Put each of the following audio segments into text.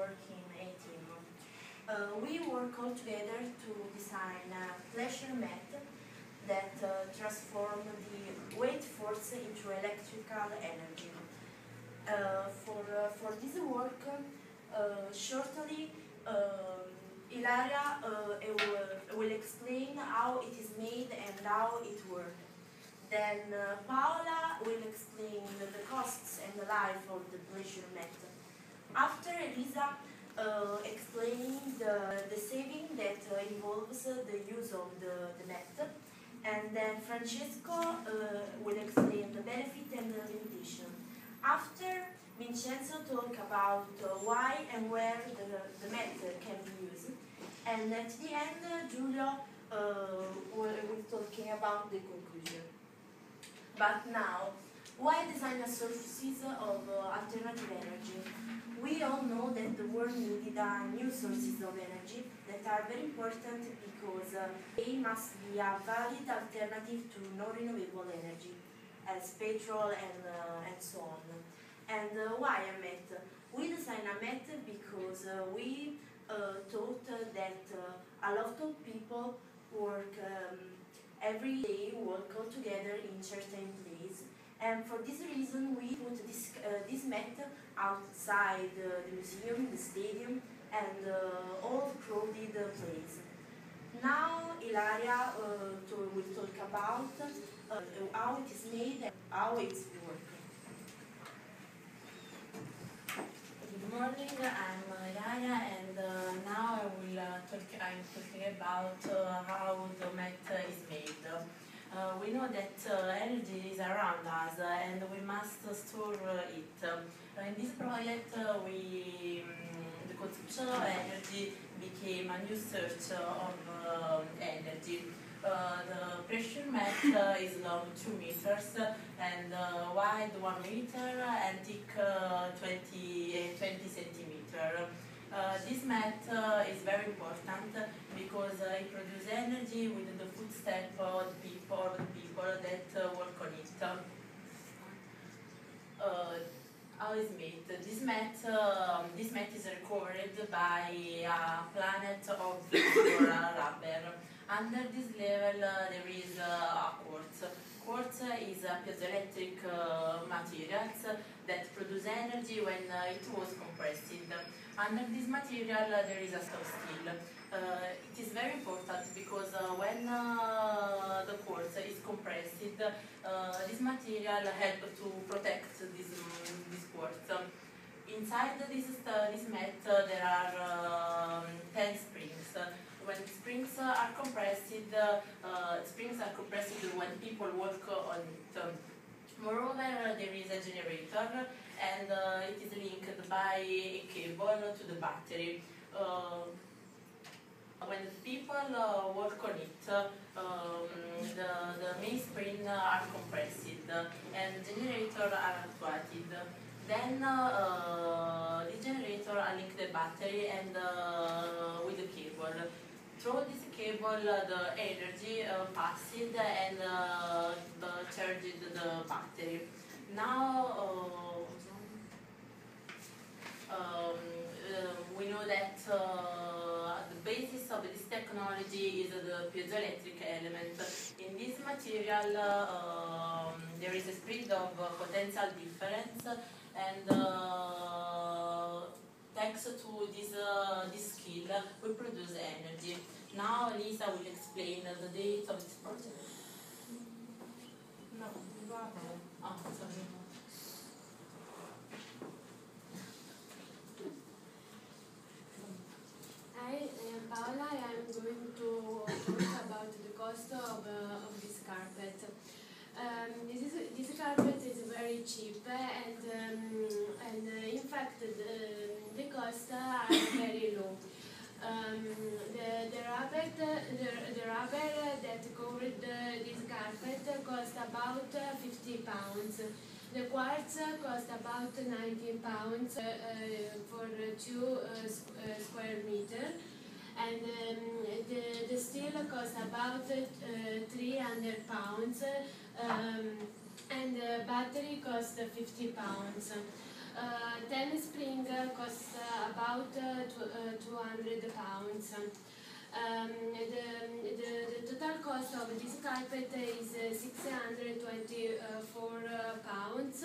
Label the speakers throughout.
Speaker 1: work in a team. We work all together to design a pleasure mat that transform the weight force into electrical energy. For this work, shortly, Ilaria will explain how it is made and how it works. Then Paola will explain the costs and the life of the pleasure mat. After Elisa explaining the saving that involves the use of the mat. And then Francesco will explain the benefit and the limitation. After, Vincenzo talk about why and where the mat can be used. And at the end, Giulio will talking about the conclusion. But now, why design sources of alternative energy? We all know that the world needed new sources of energy that are very important because they must be a valid alternative to non-renewable energy, as petrol and so on. And why a mat? We design a mat because we thought that a lot of people work every day, work all together in certain place. And for this reason, we put this mat outside the museum, the stadium, and all crowded place. Now, Ilaria will talk about how it is made and how it's work.
Speaker 2: Good morning, I'm Ilaria, and now I'm talking about how the mat is made. We know that energy is around us and we must store it. In this project, the consumption of energy became a new source of energy. The pressure mat is long 2 meters and wide 1 meter and thick 20 centimeters. This mat is very important because it produces energy with the footstep of the people that work on it. How is made? This mat is recovered by a planet of rubber. Under this level there is a quartz. Quartz is a piezoelectric material that produces energy when it was compressed. Under this material there is a steel. It is very important because when the quartz is compressed, this material helps to protect this quartz. Inside this mat there are 10 springs. When springs are compressed, when people work on it. Moreover, there is a generator and it is linked by a cable to the battery. When people work on it, the main springs are compressed and the generator are actuated. Then the generator are linked to the battery and with the cable. Through this cable, the energy passed and charged the battery. Now we know that the basis of this technology is the piezoelectric element. In this material, there is a spread of potential difference, and thanks to this skill, we produce energy. Now Elisa will explain the date of this project. No, oh, sorry.
Speaker 3: Hi, I am Paola. I am going to talk about the cost of this carpet. This carpet is very cheap and in fact the costs are very low. The rubber that covered this carpet cost about £50. The quartz cost about £19 for 2 square meters. And the steel costs about £300 and the battery costs £50. 10 spring costs about 200 pounds. The total cost of this carpet is 624 pounds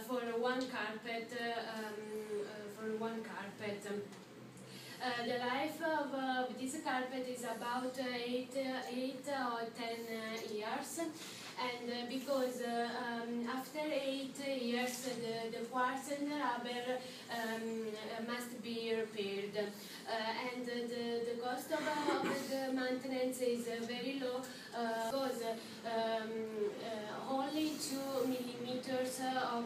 Speaker 3: for one carpet. The life of this carpet is about 8 or 10 years, and because after 8 years the quartz and the rubber must be repaired, and the cost of the maintenance is very low because only 2 millimeters of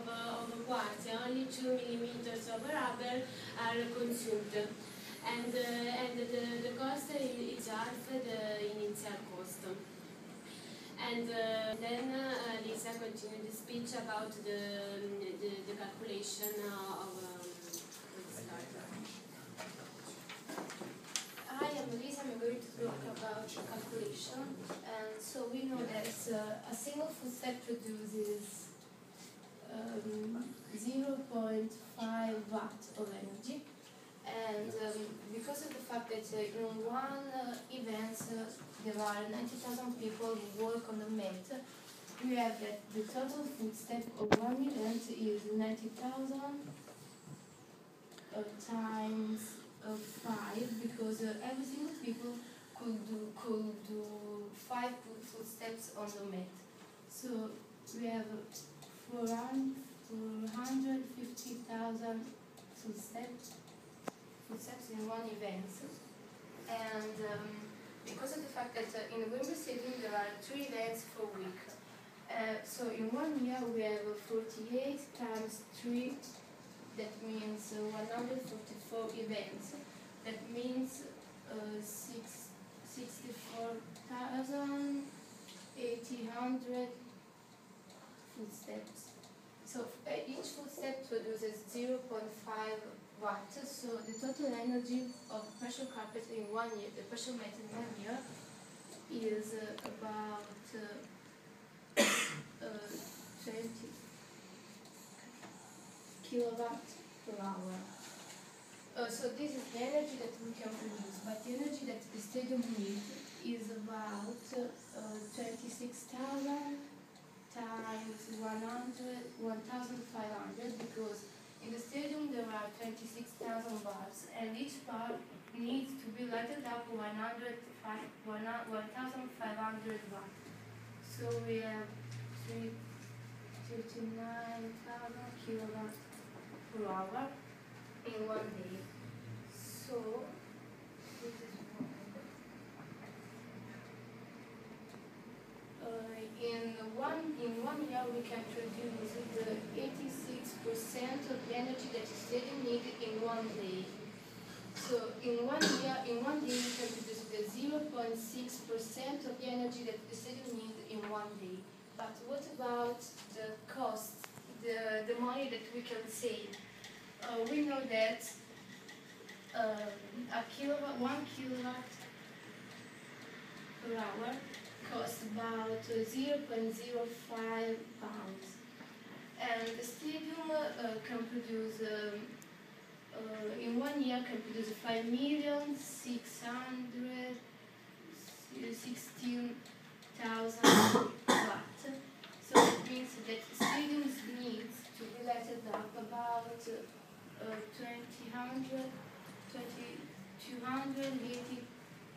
Speaker 3: quartz, only 2 millimeters of rubber are consumed. And the cost is half the initial cost. And then Elisa continued the speech about the calculation of this carpet.
Speaker 4: Hi, I'm Elisa. I'm going to talk about calculation. And so we know that a single footstep produces 0.5 watt of energy. And because of the fact that in one event there are 90,000 people who work on the mat, we have that the total footstep of one event is 90,000 times 5, because every single people could do 5 footsteps on the mat. So we have 450,000 footsteps in one event. And because of the fact that in the Wembley Stadium there are 3 events per week. So in 1 year we have 48 times 3, that means 144 events. That means 64,800 footsteps. So each footstep produces 0.5 watt. So the total energy of pressure carpet in 1 year, the pressure mat in 1 year, is about 20 kilowatt per hour. So this is the energy that we can produce, but the energy that the stadium needs is about 26,000 times 1,500, because in the stadium there are 26,000 bars, and each bar needs to be lighted up 1,500 watts. So we have 39,000 kilowatts per hour in 1 day. So this is in one year we can produce the 86% of the energy that the stadium needs in 1 day. So in 1 year, in 1 day we can produce the 0.6% of the energy that the stadium needs in 1 day. But what about the cost, the money that we can save? We know that 1 kilowatt per hour costs about 0.05 pounds. And the stadium can produce, in 1 year, can produce 5,616,000 watts. So it means that the stadium needs to be lighted up about 280,000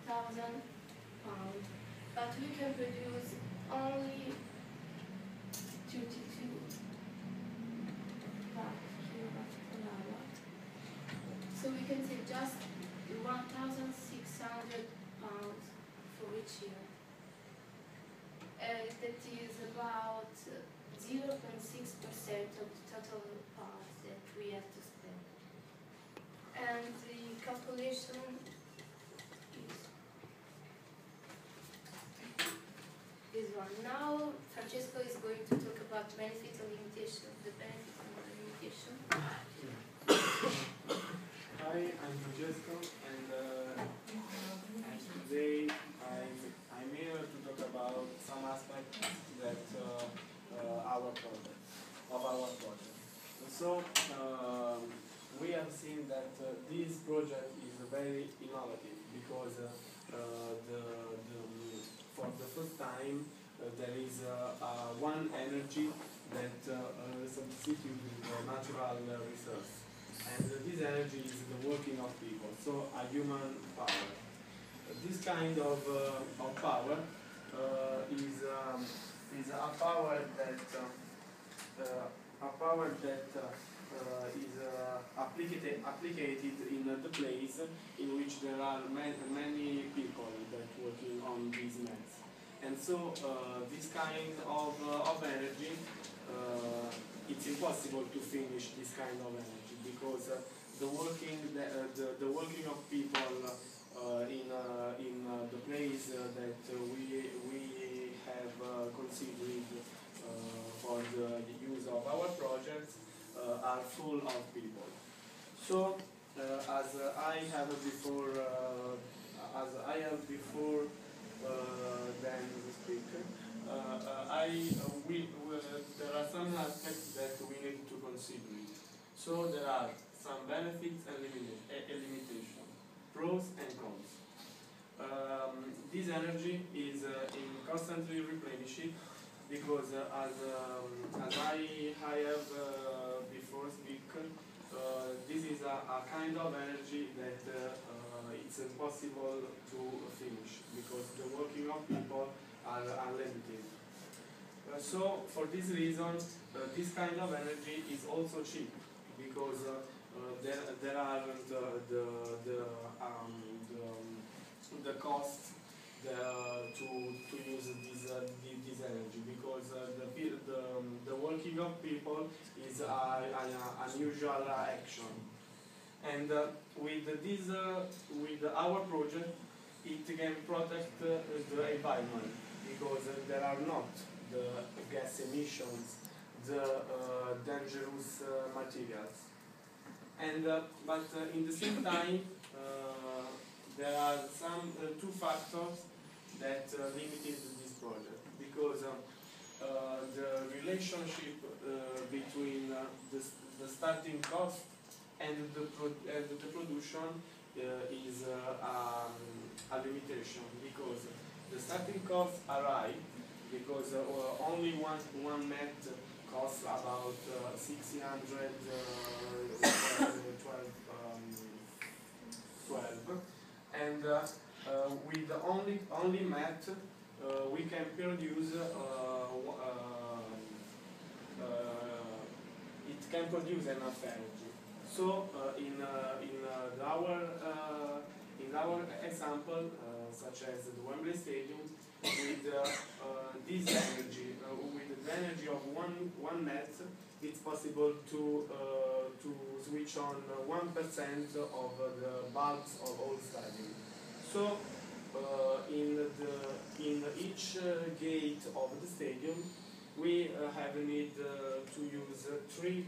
Speaker 4: pounds. But we can produce only 22 kilowatts per hour. So we can save just 1,600 pounds for each year. That is about 0.6% of the total parts that we have to spend. And the calculation is this one. Now Francesco is going to talk about benefit and limitation. The benefit and the limitation.
Speaker 5: Hi, I'm Francesco, and today I'm here to talk about some aspects that our project. So we have seen that this project is very innovative because for the first time there is one energy that substitutes the natural resource. And this energy is the working of people, so a human power. This kind of power is a power that is applicated in the place in which there are many people that working on these nets. And so this kind of energy, it's impossible to finish this kind of energy because the working of people in the place that we have considered for the use of our projects are full of people. So as I have before than the speaker, there are some aspects that we need to consider. So there are some benefits and limitations, pros and cons. This energy is in constantly replenishing because as I have before speak, this is a kind of energy that it's impossible to finish because the working of people are limited. So for this reason, this kind of energy is also cheap because there aren't the cost to use this energy because the working of people is an unusual action. And with our project, it can protect the environment because there are not the gas emissions, the dangerous materials. And but in the same time, there are some two factors that limited this project because the relationship between the starting cost and the production is a limitation because the starting costs are high because only one net costs about 12, and with only mat we can produce it can produce enough energy. So in our example, such as the Wembley Stadium, with this energy, with the energy of one net, it's possible to switch on 1% of the bulbs of all stadium. So in each gate of the stadium, we have need to use three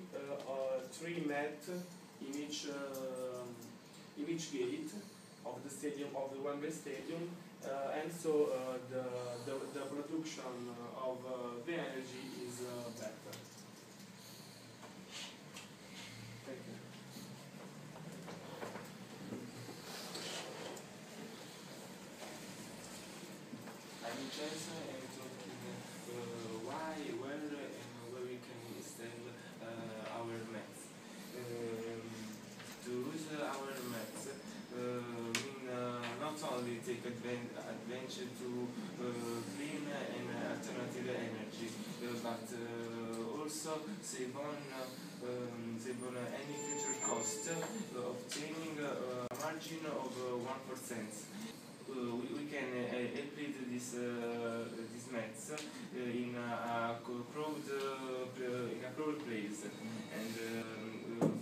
Speaker 5: net in each gate of the stadium, of the Wembley Stadium, and so the production of the energy is better. Thank you.
Speaker 6: I'm Vincenzo and talking why, where, and where we can extend our maths. To use our maths mean not only take advantage to clean and alternative energy, but also save on any future cost, obtaining a margin of 1%. We can apply this maths in a crowd place and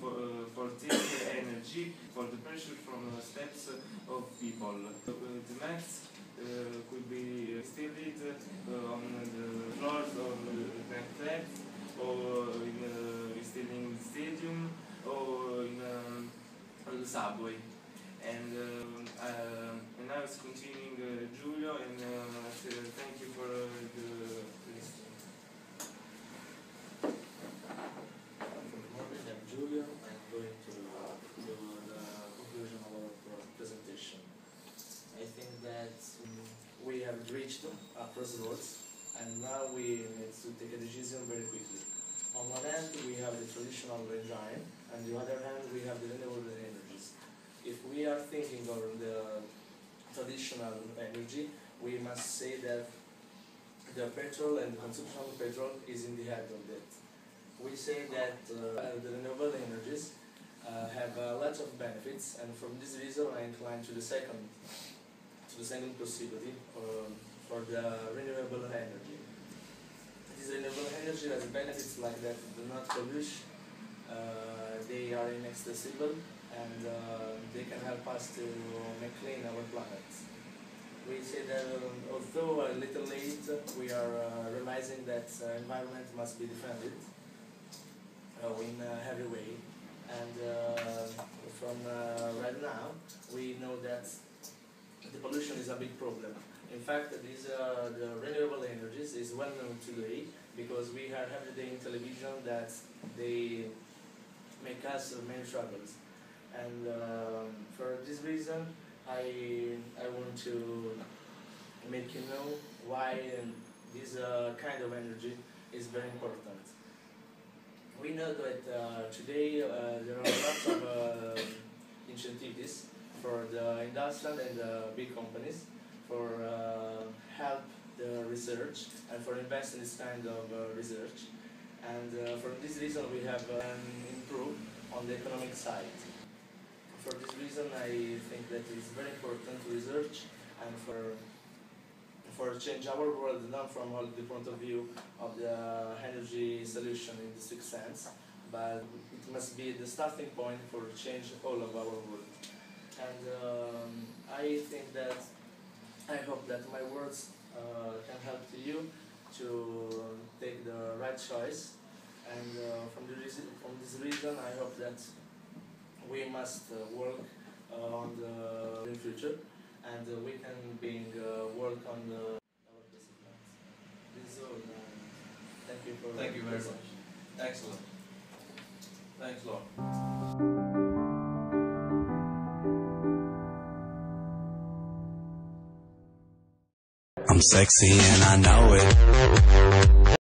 Speaker 6: for taking energy for the pressure from steps of people. The maths could be installed on the floors of the nightclub, or in installing the stadium, or on the subway. And now it's continuing Giulio, and thank you for the listening.
Speaker 7: Good morning, I'm Giulio. I'm going to reached a crossroads, and now we need to take a decision very quickly. On one hand, we have the traditional engine, and on the other hand, we have the renewable energies. If we are thinking of the traditional energy, we must say that the petrol and the consumption of petrol is in the head of that. We say that the renewable energies have a lot of benefits, and from this reason I incline to the second possibility for the renewable energy. This renewable energy has benefits like that do not pollute, they are inaccessible, and they can help us to make clean our planet. We say that although a little late, we are realizing that environment must be defended in every way. And from right now, we know that the pollution is a big problem. In fact, the renewable energies is well known today because we hear every day in television that they make us many troubles. And for this reason, I want to make you know why this kind of energy is very important. We know that today there are lots of incentives for the industrial and the big companies for help the research and for invest in this kind of research. And for this reason we have improved on the economic side. For this reason I think that it's very important to research and for change our world, not from all the point of view of the energy solution in the strict sense, but it must be the starting point for change all of our world. And I think that, I hope that my words can help to you to take the right choice. And from this reason, I hope that we must work on the future, and we can work on our disciplines. This is all. Thank you for.
Speaker 8: Thank you very much. Excellent. Thanks a lot.
Speaker 9: I'm sexy and I know it.